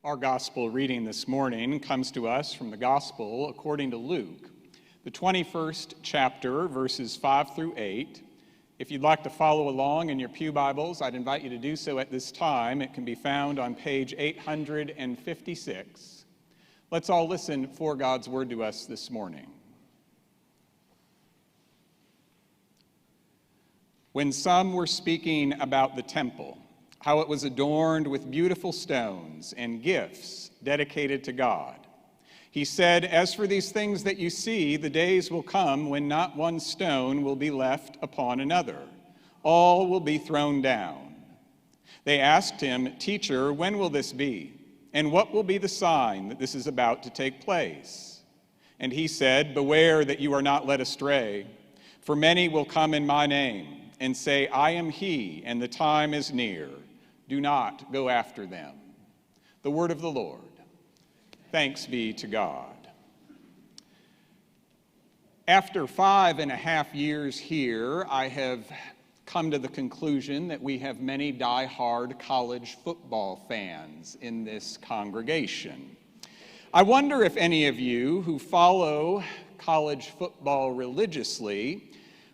Our gospel reading this morning comes to us from the gospel according to Luke, the 21st chapter, verses 5 through 8. If you'd like to follow along in your pew Bibles, I'd invite you to do so at this time. It can be found on page 856. Let's all listen for God's word to us this morning. When some were speaking about the temple, how it was adorned with beautiful stones and gifts dedicated to God, he said, "As for these things that you see, the days will come when not one stone will be left upon another. All will be thrown down." They asked him, "Teacher, when will this be? And what will be the sign that this is about to take place?" And he said, "Beware that you are not led astray. For many will come in my name and say, 'I am he,' and the time is near. Do not go after them." The word of the Lord. Thanks be to God. After 5.5 years here, I have come to the conclusion that we have many die-hard college football fans in this congregation. I wonder if any of you who follow college football religiously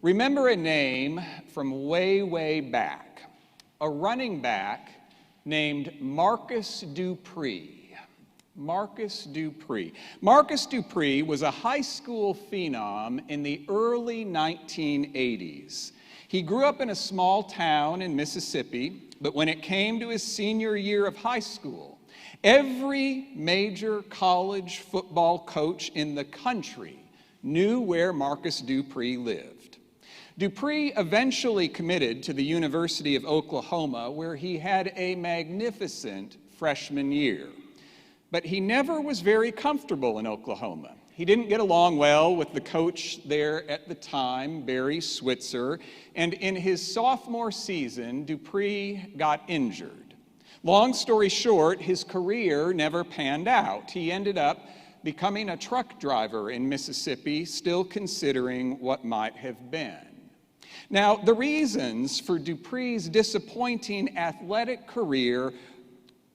remember a name from way, way back. A running back named Marcus Dupree. Marcus Dupree. Marcus Dupree was a high school phenom in the early 1980s. He grew up in a small town in Mississippi, but when it came to his senior year of high school, every major college football coach in the country knew where Marcus Dupree lived. Dupree eventually committed to the University of Oklahoma, where he had a magnificent freshman year. But he never was very comfortable in Oklahoma. He didn't get along well with the coach there at the time, Barry Switzer, and in his sophomore season, Dupree got injured. Long story short, his career never panned out. He ended up becoming a truck driver in Mississippi, still considering what might have been. Now, the reasons for Dupree's disappointing athletic career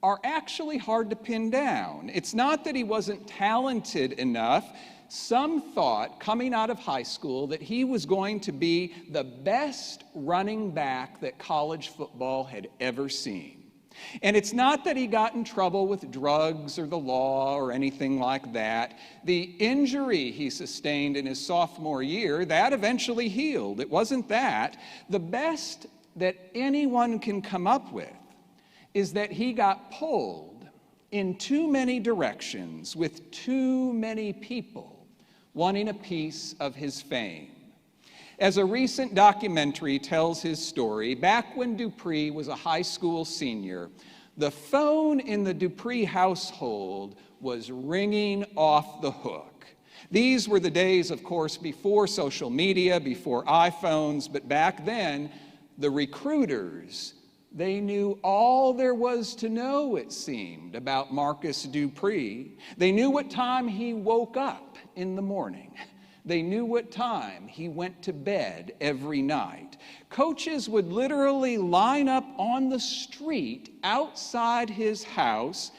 are actually hard to pin down. It's not that he wasn't talented enough. Some thought, coming out of high school, that he was going to be the best running back that college football had ever seen. And it's not that he got in trouble with drugs or the law or anything like that. The injury he sustained in his sophomore year, that eventually healed. It wasn't that. The best that anyone can come up with is that he got pulled in too many directions with too many people wanting a piece of his fame. As a recent documentary tells his story, back when Dupree was a high school senior, the phone in the Dupree household was ringing off the hook. These were the days, of course, before social media, before iPhones, but back then, the recruiters, they knew all there was to know, it seemed, about Marcus Dupree. They knew what time he woke up in the morning. They knew what time he went to bed every night. Coaches would literally line up on the street outside his house.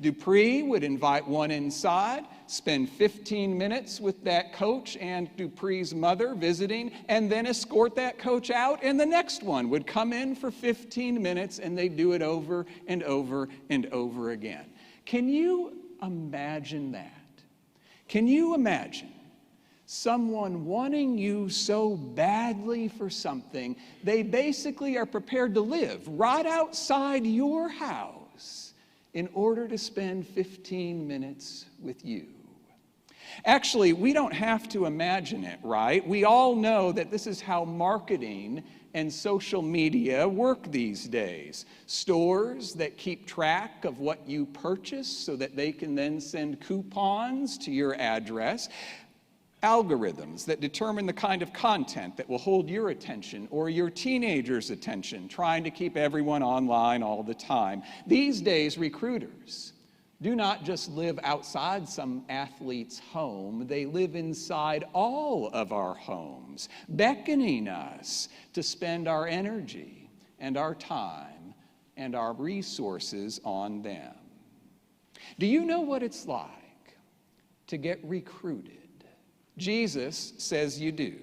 Dupree would invite one inside, spend 15 minutes with that coach and Dupree's mother visiting, and then escort that coach out, and the next one would come in for 15 minutes, and they'd do it over and over and over again. Can you imagine that? Can you imagine someone wanting you so badly for something, they basically are prepared to live right outside your house in order to spend 15 minutes with you? Actually, we don't have to imagine it, right? We all know that this is how marketing and social media work these days. Stores that keep track of what you purchase so that they can then send coupons to your address. Algorithms that determine the kind of content that will hold your attention or your teenager's attention, trying to keep everyone online all the time. These days, recruiters do not just live outside some athlete's home, they live inside all of our homes, beckoning us to spend our energy and our time and our resources on them. Do you know what it's like to get recruited? Jesus says you do.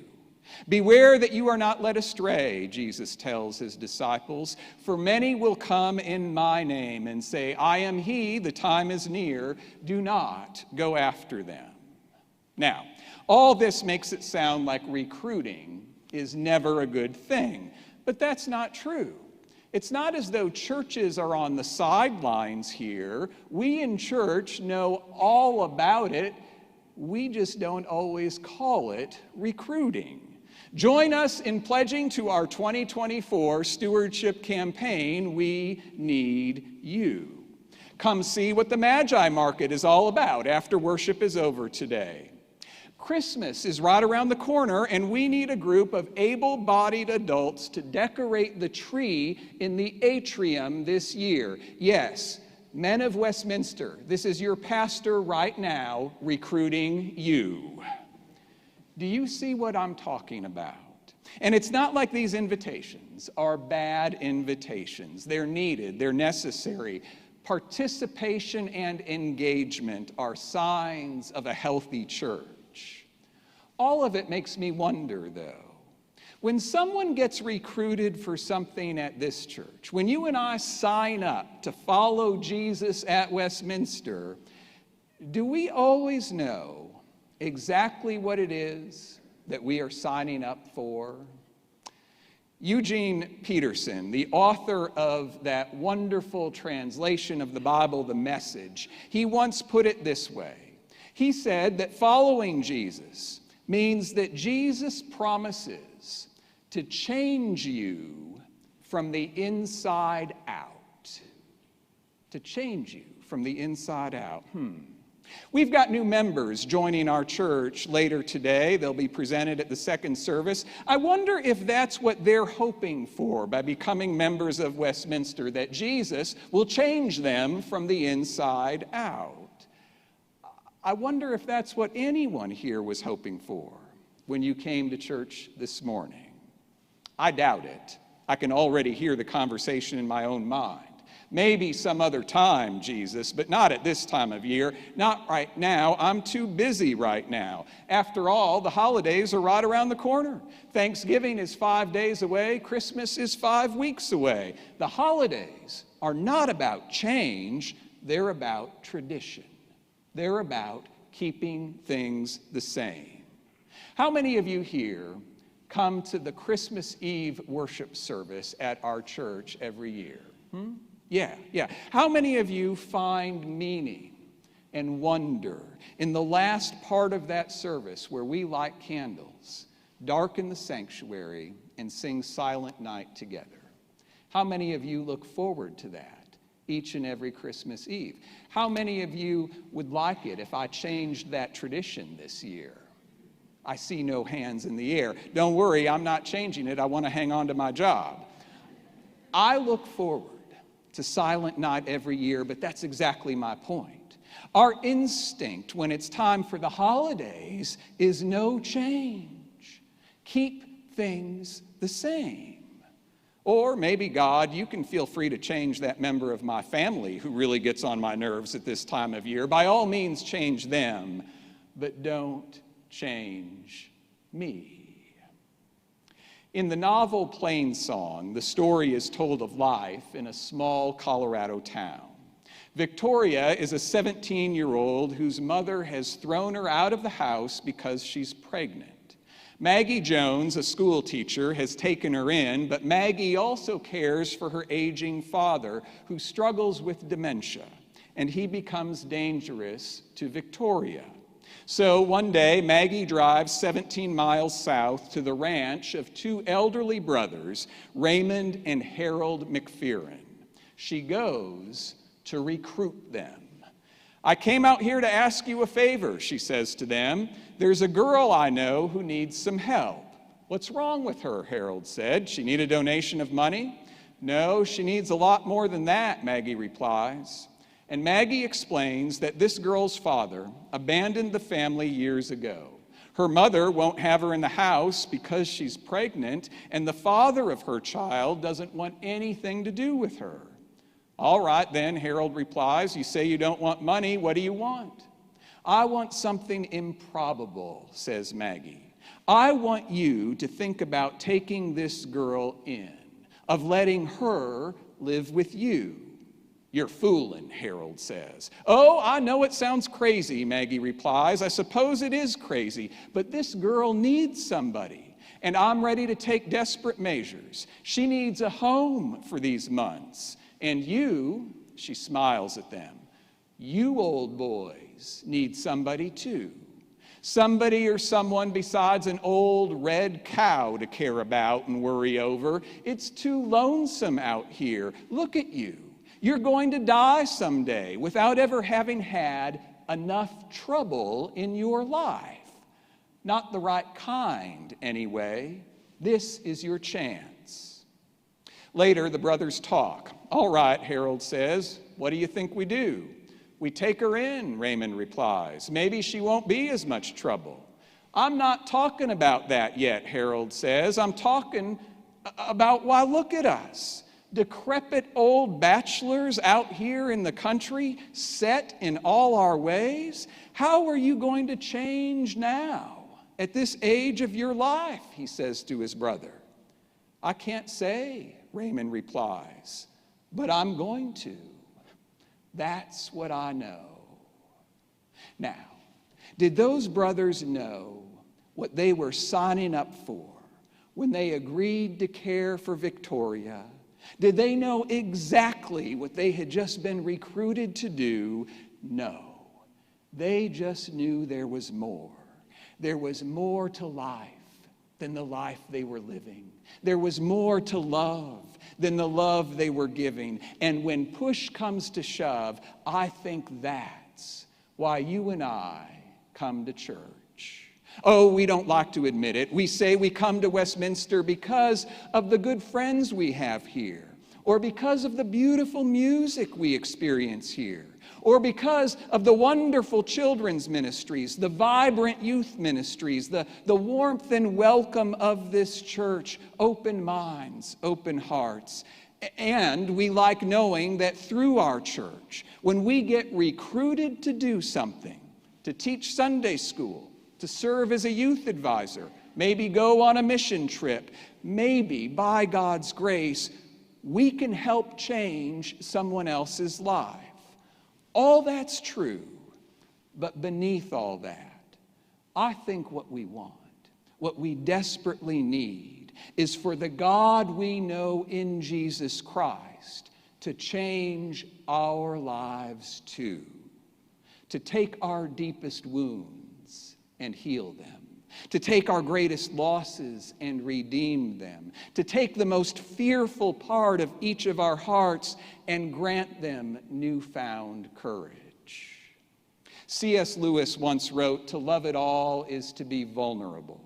Beware that you are not led astray, Jesus tells his disciples, for many will come in my name and say, I am he, the time is near. Do not go after them. Now, all this makes it sound like recruiting is never a good thing, but that's not true. It's not as though churches are on the sidelines here. We in church know all about it. We just don't always call it recruiting. Join us in pledging to our 2024 stewardship campaign, We Need You. Come see what the Magi Market is all about after worship is over today. Christmas is right around the corner, and we need a group of able-bodied adults to decorate the tree in the atrium this year. Yes, men of Westminster, this is your pastor right now recruiting you. Do you see what I'm talking about? And it's not like these invitations are bad invitations. They're needed, they're necessary. Participation and engagement are signs of a healthy church. All of it makes me wonder, though. When someone gets recruited for something at this church, when you and I sign up to follow Jesus at Westminster, do we always know exactly what it is that we are signing up for? Eugene Peterson, the author of that wonderful translation of the Bible, The Message, he once put it this way. He said that following Jesus means that Jesus promises to change you from the inside out. To change you from the inside out. We've got new members joining our church later today. They'll be presented at the second service. I wonder if that's what they're hoping for by becoming members of Westminster, that Jesus will change them from the inside out. I wonder if that's what anyone here was hoping for when you came to church this morning. I doubt it. I can already hear the conversation in my own mind. Maybe some other time, Jesus, but not at this time of year. Not right now. I'm too busy right now. After all, the holidays are right around the corner. Thanksgiving is 5 days away. Christmas is 5 weeks away. The holidays are not about change. They're about tradition. They're about keeping things the same. How many of you here come to the Christmas Eve worship service at our church every year? Yeah. How many of you find meaning and wonder in the last part of that service where we light candles, darken the sanctuary, and sing Silent Night together? How many of you look forward to that each and every Christmas Eve? How many of you would like it if I changed that tradition this year? I see no hands in the air. Don't worry, I'm not changing it. I want to hang on to my job. I look forward to Silent Night every year, but that's exactly my point. Our instinct when it's time for the holidays is no change. Keep things the same. Or maybe, God, you can feel free to change that member of my family who really gets on my nerves at this time of year. By all means, change them, but don't change me. In the novel Plain Song, the story is told of life in a small Colorado town. Victoria is a 17-year-old whose mother has thrown her out of the house because she's pregnant. Maggie Jones, a school teacher, has taken her in, but Maggie also cares for her aging father who struggles with dementia, and he becomes dangerous to Victoria. So one day, Maggie drives 17 miles south to the ranch of two elderly brothers, Raymond and Harold McPheron. She goes to recruit them. I came out here to ask you a favor, she says to them. There's a girl I know who needs some help. What's wrong with her? Harold said. She need a donation of money? No, she needs a lot more than that, Maggie replies. And Maggie explains that this girl's father abandoned the family years ago. Her mother won't have her in the house because she's pregnant, and the father of her child doesn't want anything to do with her. All right then, Harold replies, you say you don't want money, what do you want? I want something improbable, says Maggie. I want you to think about taking this girl in, of letting her live with you. You're fooling, Harold says. Oh, I know it sounds crazy, Maggie replies. I suppose it is crazy, but this girl needs somebody, and I'm ready to take desperate measures. She needs a home for these months, and you, she smiles at them, you old boys need somebody too. Somebody or someone besides an old red cow to care about and worry over. It's too lonesome out here. Look at you. You're going to die someday without ever having had enough trouble in your life. Not the right kind, anyway. This is your chance. Later, the brothers talk. All right, Harold says, what do you think we do? We take her in, Raymond replies. Maybe she won't be as much trouble. I'm not talking about that yet, Harold says. I'm talking about, why, look at us. Decrepit old bachelors out here in the country, set in all our ways. How are you going to change now, at this age of your life, he says to his brother. I can't say, Raymond replies, but I'm going to. That's what I know. Now, did those brothers know what they were signing up for when they agreed to care for Victoria? Did they know exactly what they had just been recruited to do? No. They just knew there was more. There was more to life than the life they were living. There was more to love than the love they were giving. And when push comes to shove, I think that's why you and I come to church. Oh, we don't like to admit it. We say we come to Westminster because of the good friends we have here, or because of the beautiful music we experience here, or because of the wonderful children's ministries, the vibrant youth ministries, the warmth and welcome of this church, open minds, open hearts. And we like knowing that through our church, when we get recruited to do something, to teach Sunday school, to serve as a youth advisor, maybe go on a mission trip, maybe by God's grace, we can help change someone else's life. All that's true, but beneath all that, I think what we want, what we desperately need, is for the God we know in Jesus Christ to change our lives too, to take our deepest wounds and heal them, to take our greatest losses and redeem them, to take the most fearful part of each of our hearts and grant them newfound courage. C.S. Lewis once wrote, "To love at all is to be vulnerable.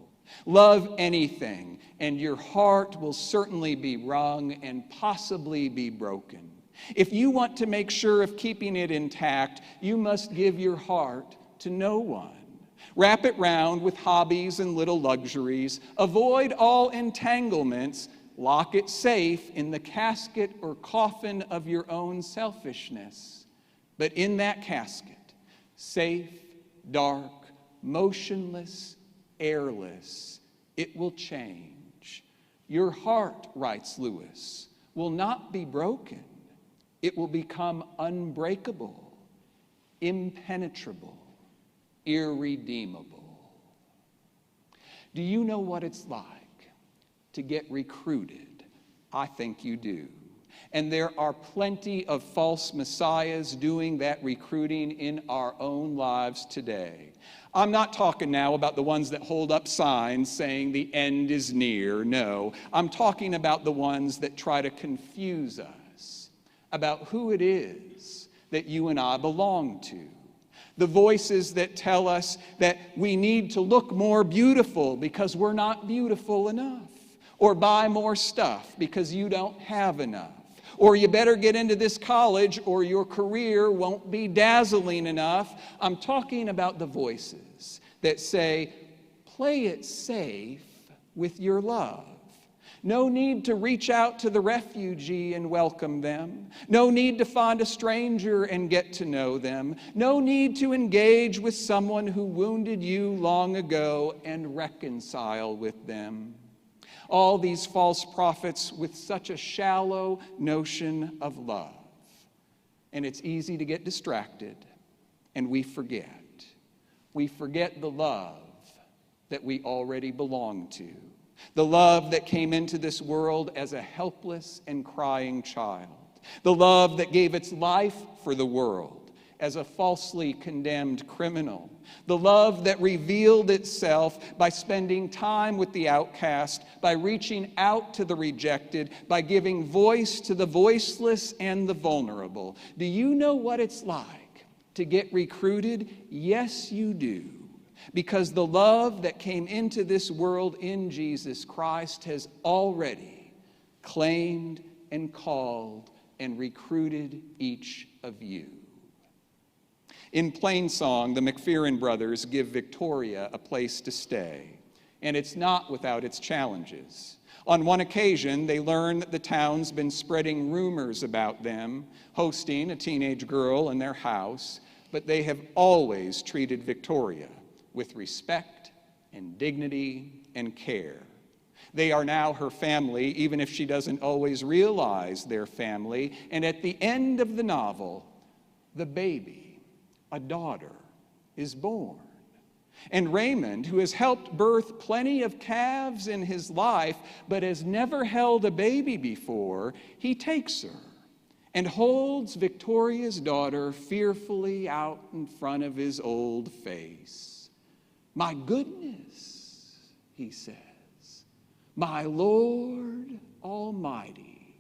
Love anything, and your heart will certainly be wrung and possibly be broken. If you want to make sure of keeping it intact, you must give your heart to no one. Wrap it round with hobbies and little luxuries. Avoid all entanglements. Lock it safe in the casket or coffin of your own selfishness. But in that casket, safe, dark, motionless, airless, it will change. Your heart," writes Lewis, "will not be broken. It will become unbreakable, impenetrable, irredeemable." Do you know what it's like to get recruited? I think you do. And there are plenty of false messiahs doing that recruiting in our own lives today. I'm not talking now about the ones that hold up signs saying the end is near. No, I'm talking about the ones that try to confuse us about who it is that you and I belong to. The voices that tell us that we need to look more beautiful because we're not beautiful enough, or buy more stuff because you don't have enough, or you better get into this college or your career won't be dazzling enough. I'm talking about the voices that say, play it safe with your love. No need to reach out to the refugee and welcome them. No need to find a stranger and get to know them. No need to engage with someone who wounded you long ago and reconcile with them. All these false prophets with such a shallow notion of love. And it's easy to get distracted, and we forget. We forget the love that we already belong to. The love that came into this world as a helpless and crying child. The love that gave its life for the world as a falsely condemned criminal. The love that revealed itself by spending time with the outcast, by reaching out to the rejected, by giving voice to the voiceless and the vulnerable. Do you know what it's like to get recruited? Yes, you do. Because the love that came into this world in Jesus Christ has already claimed and called and recruited each of you. In Plainsong, the McPherson brothers give Victoria a place to stay, and it's not without its challenges. On one occasion, they learn that the town's been spreading rumors about them, hosting a teenage girl in their house, but they have always treated Victoria with respect and dignity and care. They are now her family, even if she doesn't always realize their family. And at the end of the novel, the baby, a daughter, is born. And Raymond, who has helped birth plenty of calves in his life, but has never held a baby before, he takes her and holds Victoria's daughter fearfully out in front of his old face. "My goodness," he says, "my Lord Almighty."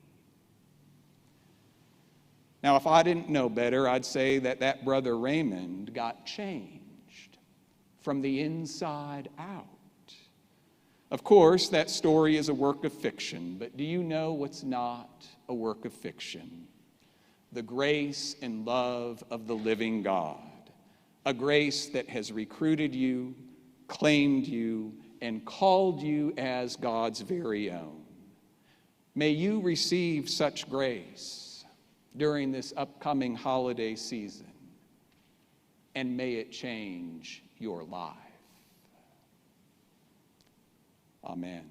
Now, if I didn't know better, I'd say that brother Raymond got changed from the inside out. Of course, that story is a work of fiction, but do you know what's not a work of fiction? The grace and love of the living God, a grace that has recruited you, claimed you, and called you as God's very own. May you receive such grace during this upcoming holiday season, and may it change your life. Amen.